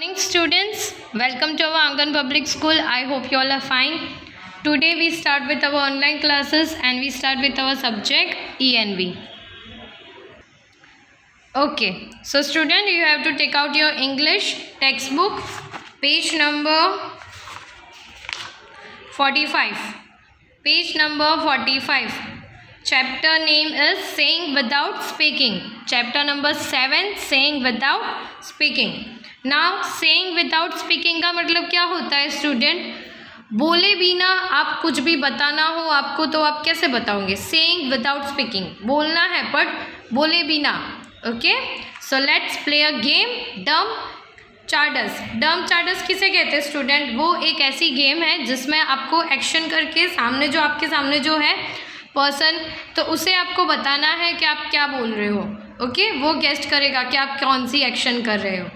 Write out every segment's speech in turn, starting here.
Morning students, welcome to our Angan Public School. I hope you all are fine. Today we start with our online classes and we start with our subject ENV. Okay, so student, you have to take out your English textbook, page number 45. Page number 45. Chapter name is Saying Without Speaking. Chapter number 7, Saying Without Speaking. Now saying without speaking का मतलब क्या होता है student? बोले बिना आप कुछ भी बताना हो आपको तो आप कैसे बताओगे? Saying without speaking, बोलना है बट बोले बिना. Okay, so let's play a game डम चार्डस. डम चार्डस किसे कहते हैं स्टूडेंट? वो एक ऐसी गेम है जिसमें आपको एक्शन करके सामने जो आपके सामने जो है पर्सन, तो उसे आपको बताना है कि आप क्या बोल रहे हो. ओके, वो गेस्ट करेगा कि आप कौन सी एक्शन कर रहे हो.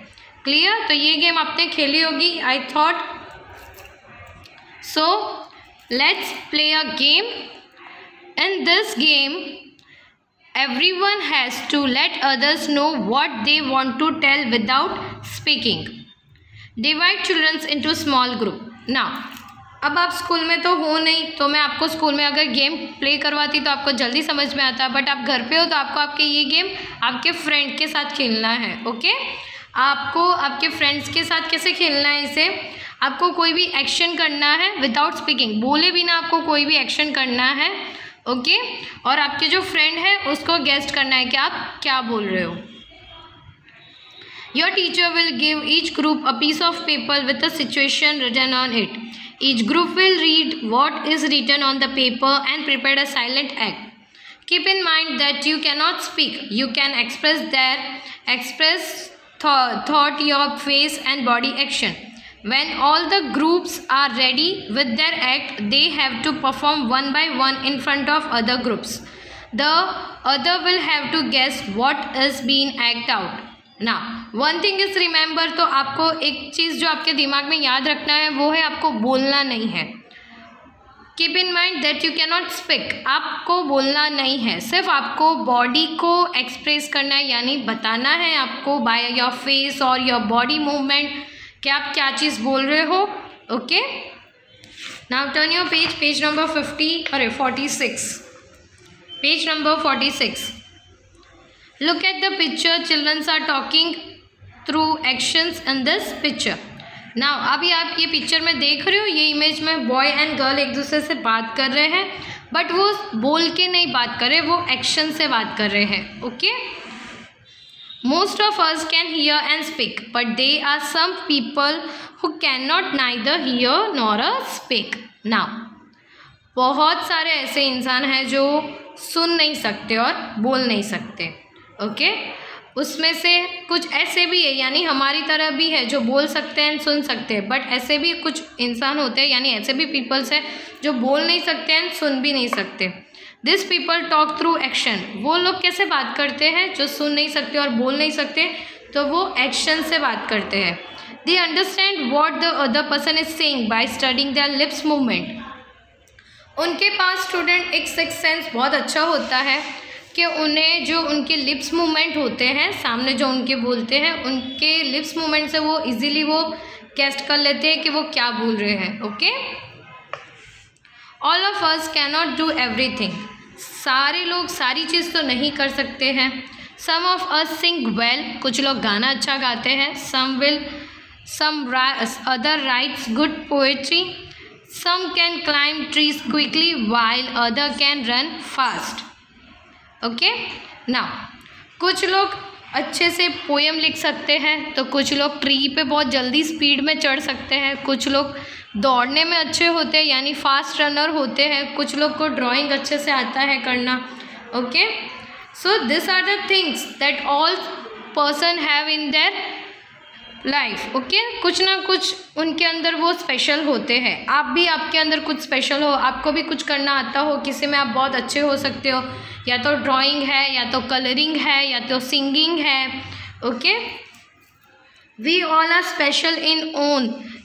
क्लियर? तो ये गेम आपने खेली होगी I thought. So let's play a game. In this game everyone has to let others know what they want to tell without speaking. Divide children into small group. Now, अब आप school में तो हो नहीं, तो मैं आपको स्कूल में अगर गेम प्ले करवाती तो आपको जल्दी समझ में आता, बट आप घर पे हो तो आपको आपके ये गेम आपके फ्रेंड के साथ खेलना है. ओके, आपको आपके फ्रेंड्स के साथ कैसे खेलना है इसे? आपको कोई भी एक्शन करना है विदाउट स्पीकिंग, बोले बिना आपको कोई भी एक्शन करना है. ओके, और आपके जो फ्रेंड है उसको गेस्ट करना है कि आप क्या बोल रहे हो. Your teacher will give each group a piece of paper with a situation written on it. Each group will read what is written on the paper and prepare a silent act. Keep in mind that you can not speak, you can express thought, your face and body action. When all the groups are ready with their act, they have to perform one by one in front of other groups. The other will have to guess what is being acted out. Now, one thing is remember, तो आपको एक चीज़ जो आपके दिमाग में याद रखना है वो है आपको बोलना नहीं है. Keep in mind that you can not speak, आपको बोलना नहीं है, सिर्फ आपको बॉडी को एक्सप्रेस करना है, यानी बताना है आपको बाय योर फेस और योर बॉडी मूवमेंट कि आप क्या चीज़ बोल रहे हो. Okay, now turn your page number 46. Page number 46. Look at the picture. Childrens are talking through actions in this picture. Now अभी आप ये पिक्चर में देख रहे हो, ये इमेज में बॉय एंड गर्ल एक दूसरे से बात कर रहे हैं, बट वो बोल के नहीं बात कर रहे, वो एक्शन से बात कर रहे हैं. Okay, most of us can hear and speak, but there are some people who cannot neither hear nor speak. Now, बहुत सारे ऐसे इंसान हैं जो सुन नहीं सकते और बोल नहीं सकते. ओके, उसमें से कुछ ऐसे भी है, यानी हमारी तरह भी है जो बोल सकते हैं सुन सकते हैं, बट ऐसे भी कुछ इंसान होते हैं, यानी ऐसे भी पीपल्स हैं जो बोल नहीं सकते हैं सुन भी नहीं सकते. This people talk through action. वो लोग कैसे बात करते हैं? जो सुन नहीं सकते और बोल नहीं सकते, तो वो एक्शन से बात करते हैं. They understand what the other person is saying by studying there lips movement. उनके पास स्टूडेंट एक सिक्स सेंस बहुत अच्छा होता है कि उन्हें जो उनके लिप्स मूवमेंट होते हैं, सामने जो उनके बोलते हैं, उनके लिप्स मूवमेंट से वो इजीली वो गेस्ट कर लेते हैं कि वो क्या बोल रहे हैं. Okay, all of us can not do everything. सारे लोग सारी चीज़ तो नहीं कर सकते हैं. सम ऑफ अस सिंग वेल, कुछ लोग गाना अच्छा गाते हैं. Some other writes good poetry. Some can climb trees quickly while other can run fast. Okay, now कुछ लोग अच्छे से पोएम लिख सकते हैं, तो कुछ लोग ट्री पे बहुत जल्दी स्पीड में चढ़ सकते हैं. कुछ लोग दौड़ने में अच्छे होते हैं, यानी फास्ट रनर होते हैं. कुछ लोग को ड्राइंग अच्छे से आता है करना. Okay, so this are the things that all person have in their life. Okay, कुछ ना कुछ उनके अंदर वो स्पेशल होते हैं. आप भी आपके अंदर कुछ स्पेशल हो, आपको भी कुछ करना आता हो, किसी में आप बहुत अच्छे हो सकते हो, या तो ड्राइंग है, या तो कलरिंग है, या तो सिंगिंग है. Okay, we all are special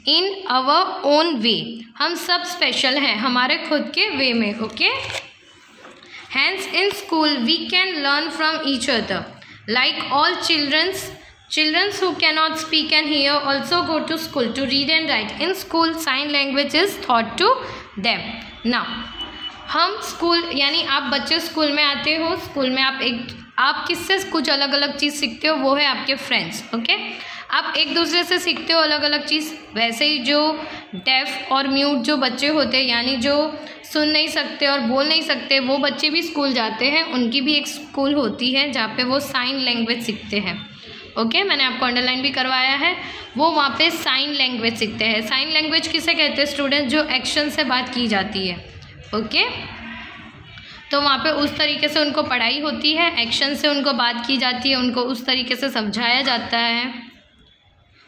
in our own way. हम सब स्पेशल हैं हमारे खुद के वे में. Okay, hence in school we can learn from each other. Like all childrens Children who cannot speak and hear also go to school to read and write. In school, sign language is taught to them. Now, हम school यानी आप बच्चे school में आते हो, school में आप किससे कुछ अलग अलग चीज़ सीखते हो, वो है आपके फ्रेंड्स. ओके, आप एक दूसरे से सीखते हो अलग अलग चीज़. वैसे ही जो डेफ और म्यूट जो बच्चे होते हैं, यानी जो सुन नहीं सकते और बोल नहीं सकते, वो बच्चे भी स्कूल जाते हैं. उनकी भी एक स्कूल होती है जहाँ पे वो साइन लैंग्वेज सीखते हैं. ओके, मैंने आपको अंडरलाइन भी करवाया है. वो वहाँ पे साइन लैंग्वेज सीखते हैं. साइन लैंग्वेज किसे कहते हैं स्टूडेंट? जो एक्शन से बात की जाती है. ओके, तो वहाँ पे उस तरीके से उनको पढ़ाई होती है, एक्शन से उनको बात की जाती है, उनको उस तरीके से समझाया जाता है.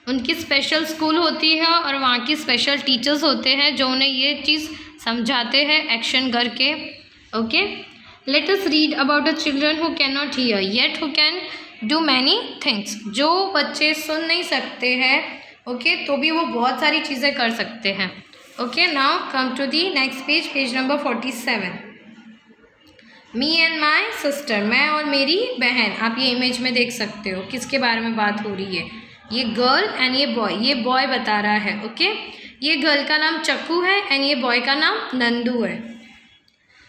उनकी स्पेशल स्कूल होती है और वहाँ की स्पेशल टीचर्स होते हैं जो उन्हें ये चीज़ समझाते हैं एक्शन करके. Okay, let us read about the children who can not here yet who can do many things. जो बच्चे सुन नहीं सकते हैं, ओके, तो भी वो बहुत सारी चीज़ें कर सकते हैं. Okay, now come to the next page, page number 47. Me and my sister, मैं और मेरी बहन. आप ये इमेज में देख सकते हो किसके बारे में बात हो रही है. ये गर्ल एंड ये बॉय. ये बॉय बता रहा है. ओके, ये गर्ल का नाम चक्कू है एंड ये बॉय का नाम नंदू है.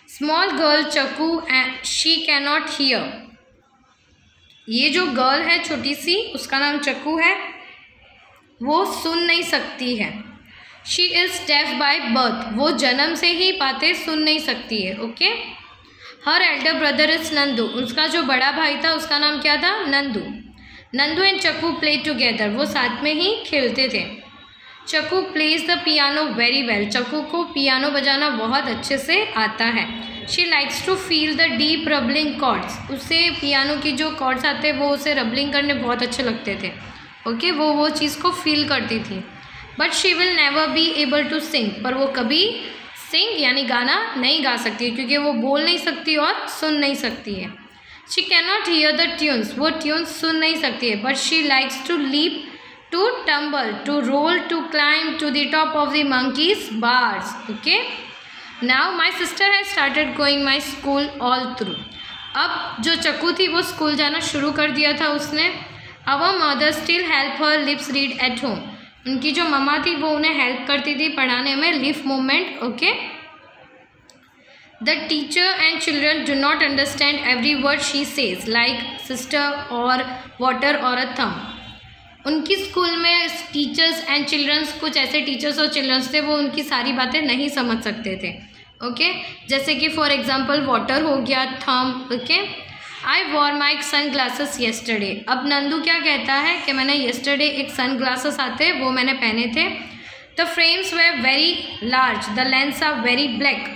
स्मॉल गर्ल चक्कू and she can not here. ये जो गर्ल है छोटी सी, उसका नाम चक्कू है, वो सुन नहीं सकती है. She is deaf by birth. वो जन्म से ही बातें सुन नहीं सकती है. Okay, her elder brother is Nandu. उसका जो बड़ा भाई था उसका नाम क्या था? Nandu. Nandu and Chakku play together. वो साथ में ही खेलते थे. Chakku plays the piano very well. Chakku को पियानो बजाना बहुत अच्छे से आता है. She likes to feel the deep rumbling chords. उससे पियानो की जो कॉर्ड्स आते हैं वो उसे रबलिंग करने बहुत अच्छे लगते थे. ओके, वो चीज़ को फील करती थी. But she will never be able to sing. पर वो कभी सिंग यानी गाना नहीं गा सकती है क्योंकि वो बोल नहीं सकती और सुन नहीं सकती है. She can not hear the tunes. वो ट्यून्स सुन नहीं सकती है. But she likes to leap, to tumble, to roll, to climb to the top of the monkeys bars. Okay, now my sister has started going my school all through. अब जो चक्कू थी वो स्कूल जाना शुरू कर दिया था उसने. Our mother still help her lips read at home. उनकी जो मम्मा थी वो उन्हें हेल्प करती थी पढ़ाने में, lip movement. Okay, the teacher and children do not understand every word she says like sister और वाटर और अ थम. उनकी स्कूल में टीचर्स एंड चिल्ड्रंस, कुछ ऐसे टीचर्स और चिल्ड्रंस थे वो उनकी सारी बातें नहीं समझ सकते थे. ओके, जैसे कि फॉर एग्जांपल वाटर हो गया, थम. ओके, आई वॉर माई सन ग्लासेस येस्टरडे. अब नंदू क्या कहता है कि मैंने येस्टरडे एक सन ग्लासेस आते वो मैंने पहने थे. The frames were very large, the lens are very black.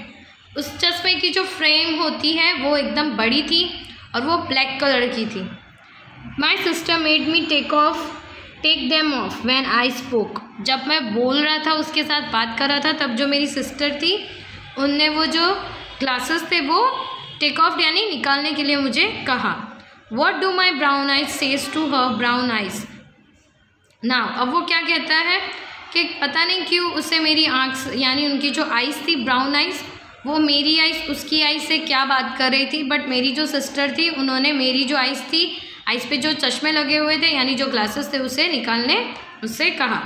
उस चश्मे की जो फ्रेम होती है वो एकदम बड़ी थी और वो ब्लैक कलर की थी. My sister made me take them off when I spoke. जब मैं बोल रहा था, उसके साथ बात कर रहा था, तब जो मेरी सिस्टर थी उनने वो जो ग्लासेस थे वो टेक ऑफ यानी निकालने के लिए मुझे कहा. What do my brown eyes says to her brown eyes. Now अब वो क्या कहता है कि पता नहीं क्यों उसे मेरी आँख यानी उनकी जो आइज़ थी ब्राउन आइज़, वो मेरी आइज़ उसकी आइज़ से क्या बात कर रही थी. बट मेरी जो सिस्टर थी उन्होंने मेरी जो आइज़ थी, आइज़ पे जो चश्मे लगे हुए थे यानी जो ग्लासेस थे उसे निकालने उससे कहा.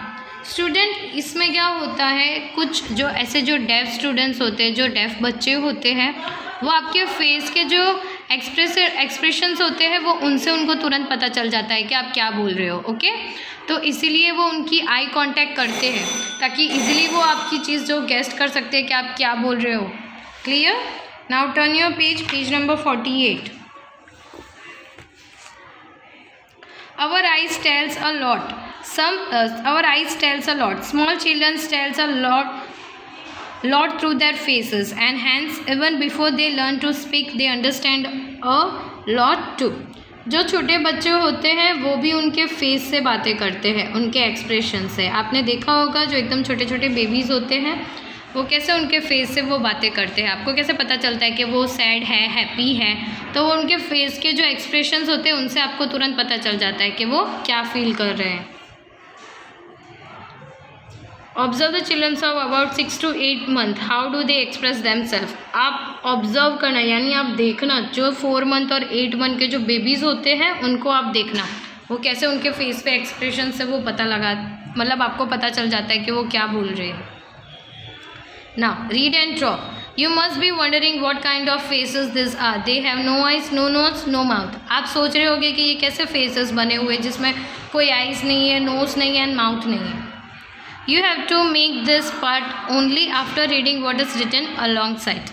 स्टूडेंट, इसमें क्या होता है, कुछ जो ऐसे जो डेफ स्टूडेंट्स होते हैं, जो डेफ बच्चे होते हैं, वो आपके फेस के जो एक्सप्रेशंस होते हैं वो उनसे उनको तुरंत पता चल जाता है कि आप क्या बोल रहे हो. ओके, तो इसीलिए वो उनकी आई कांटेक्ट करते हैं ताकि इजीली वो आपकी चीज़ जो गेस्ट कर सकते हैं कि आप क्या बोल रहे हो. Clear? Now turn your page number 48. Our eyes tells a lot. Our eyes tells a lot. Small children tells a lot through their faces and hands. Even before they learn to speak, they understand a lot too. जो छोटे बच्चे होते हैं वो भी उनके face से बातें करते हैं, उनके एक्सप्रेशन से. आपने देखा होगा जो एकदम छोटे छोटे बेबीज़ होते हैं वो कैसे उनके फेस से वो बातें करते हैं. आपको कैसे पता चलता है कि वो सैड है, हैप्पी है, तो वो उनके फेस के जो एक्सप्रेशंस होते हैं उनसे आपको तुरंत पता चल जाता है कि वो क्या फील कर रहे हैं. Observe the children of about 6 to 8 month. How do they express themself. आप ऑब्जर्व करना यानी आप देखना जो 4 month और 8 month के जो बेबीज़ होते हैं उनको आप देखना वो कैसे उनके फेस पे एक्सप्रेशन से वो पता लगा, मतलब आपको पता चल जाता है कि वो क्या बोल रहे हैं. Now read and draw. You must be wondering what kind of faces these are. They have no eyes, no nose, no mouth. आप सोच रहे होगे कि ये कैसे फेसेस बने हुए जिसमें कोई आइज़ नहीं है, नोज नहीं है एंड माउथ नहीं है. You have to make this part only after reading what is written alongside.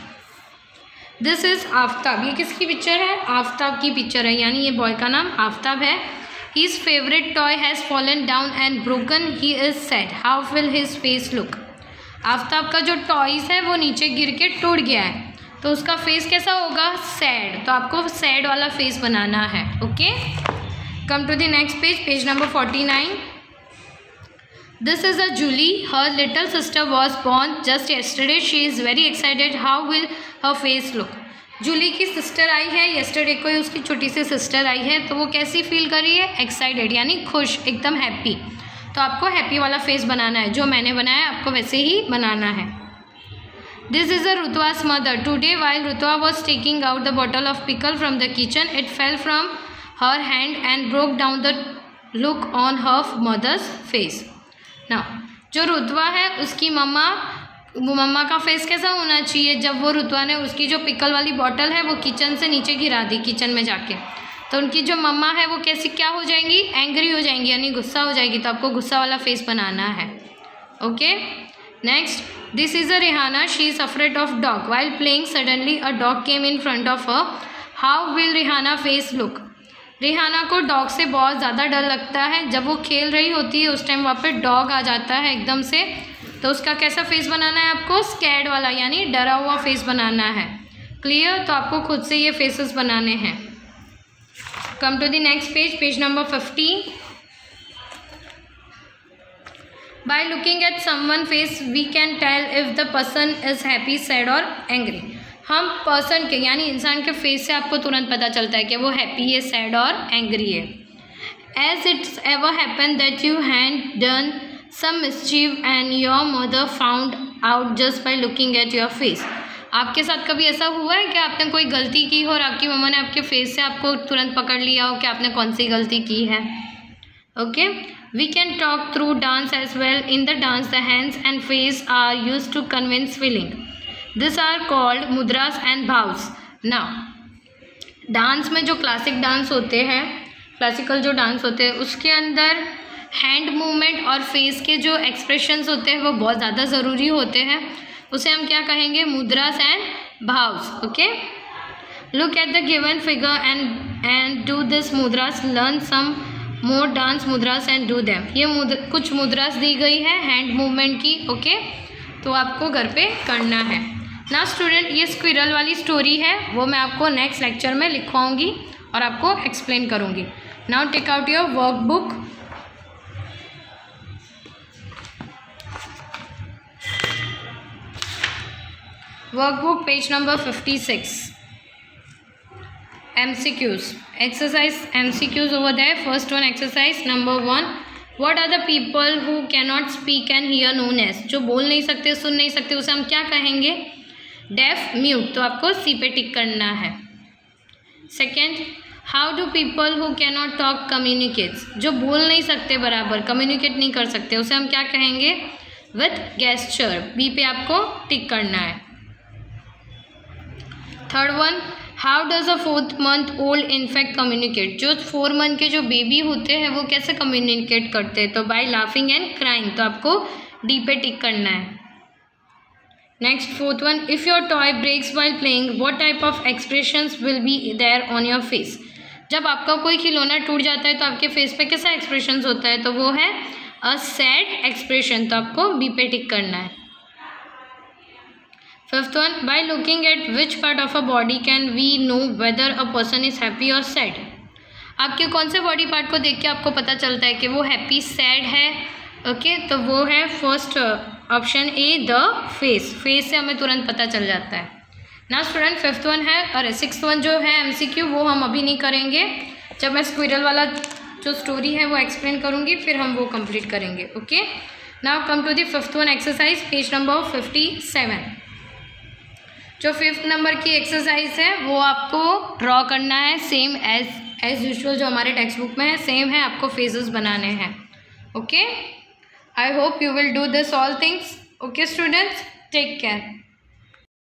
This is Aftab. ये किसकी पिक्चर है? आफ्ताब की पिक्चर है, यानी ये बॉय का नाम आफ्ताब है. His favorite toy has fallen down and broken. He is sad. How will his face look? Aftab का जो टॉयज़ है वो नीचे गिर के टूट गया है, तो उसका फेस कैसा होगा? सैड. तो आपको सैड वाला फेस बनाना है. Okay, come to the next page, page number 49. This is a Julie. Her little sister was born just yesterday. She is very excited. How will her face look? Julie की sister आई है, yesterday को उसकी छोटी सी sister आई है, तो वो कैसी feel कर रही है? एक्साइटेड, यानी खुश, एकदम हैप्पी. तो आपको हैप्पी वाला फेस बनाना है. जो मैंने बनाया आपको वैसे ही बनाना है. दिस इज़ अ रुतवा's mother. Today while Rutwa was taking out the bottle of pickle from the kitchen, it fell from her hand and broke down the look on her mother's face. Now जो रुतवा है उसकी मम्मा का face कैसा होना चाहिए? जब वो रुतवा ने उसकी जो पिकल वाली बॉटल है वो किचन से नीचे गिरा दी, किचन में जाके, तो उनकी जो मम्मा है वो कैसी क्या हो जाएंगी? एंग्री हो जाएंगी, यानी गुस्सा हो जाएगी. तो आपको गुस्सा वाला फेस बनाना है. Okay, next. This is a Rihanna. She is afraid of dog. While playing suddenly a dog came in front of her. How will Rihanna face look? Rihanna को डॉग से बहुत ज़्यादा डर लगता है. जब वो खेल रही होती है उस टाइम वहाँ पे डॉग आ जाता है एकदम से, तो उसका कैसा फेस बनाना है आपको? स्कैर्ड वाला, यानी डरा हुआ फेस बनाना है. क्लियर? तो आपको खुद से ये फेसेस बनाने हैं. Come to the next page, page number 50. By looking at someone's face, we can tell if the person is happy, sad or angry. हम पर्सन के यानी इंसान के फेस से आपको तुरंत पता चलता है कि वो हैप्पी है, सैड और एंग्री है. As it's ever happened that you had done some mischief and your mother found out just by looking at your face. आपके साथ कभी ऐसा हुआ है कि आपने कोई गलती की हो और आपकी मम्मा ने आपके फेस से आपको तुरंत पकड़ लिया हो कि आपने कौन सी गलती की है? Okay, we can talk through dance as well. In the dance the hands and face are use to convince feeling. This are called mudras and bhavs. Now dance में जो क्लासिक डांस होते हैं, क्लासिकल जो डांस होते हैं, उसके अंदर हैंड मूवमेंट और फेस के जो एक्सप्रेशंस होते हैं वो बहुत ज़्यादा ज़रूरी होते हैं. उसे हम क्या कहेंगे? Mudras and bhavs. Okay, look at the given figure and do this mudras. Learn some more dance mudras and do them. ये कुछ मुद्रास दी गई है हैंड मूवमेंट की. ओके, तो आपको घर पे करना है. ना स्टूडेंट, ये स्क्विरल वाली स्टोरी है, वो मैं आपको नेक्स्ट लेक्चर में लिखवाऊंगी और आपको एक्सप्लेन करूंगी. Now take out your workbook. Workbook page number 56. MCQs. Exercise MCQs over there. First one, exercise number 1. What are the people who cannot speak and hear known as? जो बोल नहीं सकते, सुन नहीं सकते, उसे हम क्या कहेंगे? Deaf, mute. तो आपको C पे टिक करना है. Second, how do people who cannot talk communicates? जो बोल नहीं सकते बराबर, communicate नहीं कर सकते, उसे हम क्या कहेंगे? With gesture. B पे आपको टिक करना है. Third one, how does a 4th month old infect communicate? जो 4 मंथ के जो बेबी होते हैं वो कैसे कम्युनिकेट करते हैं? तो बाय लाफिंग एंड क्राइंग. तो आपको डी पे टिक करना है. Next, 4th one, if your toy breaks while playing what type of expressions will be there on your face? जब आपका कोई खिलौना टूट जाता है तो आपके फेस पे कैसा एक्सप्रेशंस होता है? तो वो है अ सैड एक्सप्रेशन. तो आपको बी पे टिक करना है. 5th one, by looking at which part of a body can we know whether a person is happy or sad? आपके कौन से बॉडी पार्ट को देख के आपको पता चलता है कि वो हैप्पी, सैड है? ओके, तो वो है first option A, the face. Face से हमें तुरंत पता चल जाता है. ना स्टूडेंट, 5th वन है, और 6th वन जो है MCQ वो हम अभी नहीं करेंगे. जब मैं स्क्विरल वाला जो स्टोरी है वो एक्सप्लेन करूँगी फिर हम वो कंप्लीट करेंगे. Okay, now come to the 5th one exercise, page number 57. जो 5th नंबर की एक्सरसाइज है वो आपको ड्रॉ करना है सेम एज यूजुअल जो हमारे टेक्स्ट बुक में है सेम है, आपको फेजेस बनाने हैं. Okay, I hope you will do this all things. Okay students, take care.